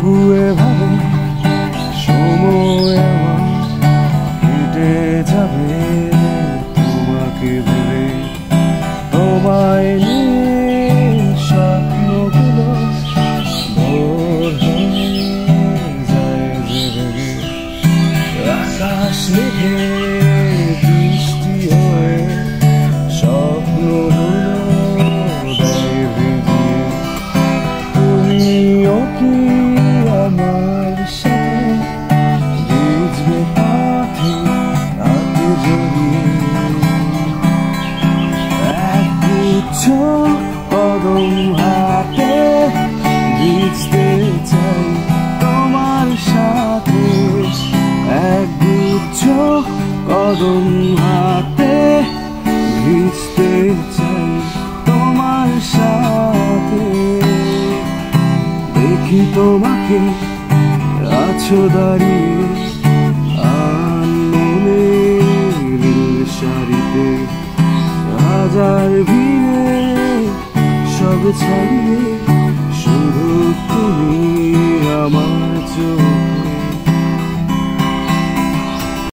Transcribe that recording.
তবু এভাবে সময় আমার কেটে যাবে তোমাকে ভেবে, তোমায় নিয়ে স্বপ্নগুলো ভোর হয়ে যায় যে রেগে। আকাশ মেঘে বৃষ্টি হয়ে স্বপ্নগুলো দেয় ভিজিয়ে। তুমিও কি আমার সাথে ভিজবে পথে হাতে জড়িয়ে? একগুচ্ছ কদম হাতে ভিজতে চাই তোমার সাথে, একগুচ্ছ কদম হাতে ভিজতে চাই তোমার সাথে। দেখি তোমাকে আছো দাঁড়িয়ে আনমনের নীল শাড়িতে, হাজার ভিড়ে সব ছাড়িয়ে শুধু তুমি আমার চোখ।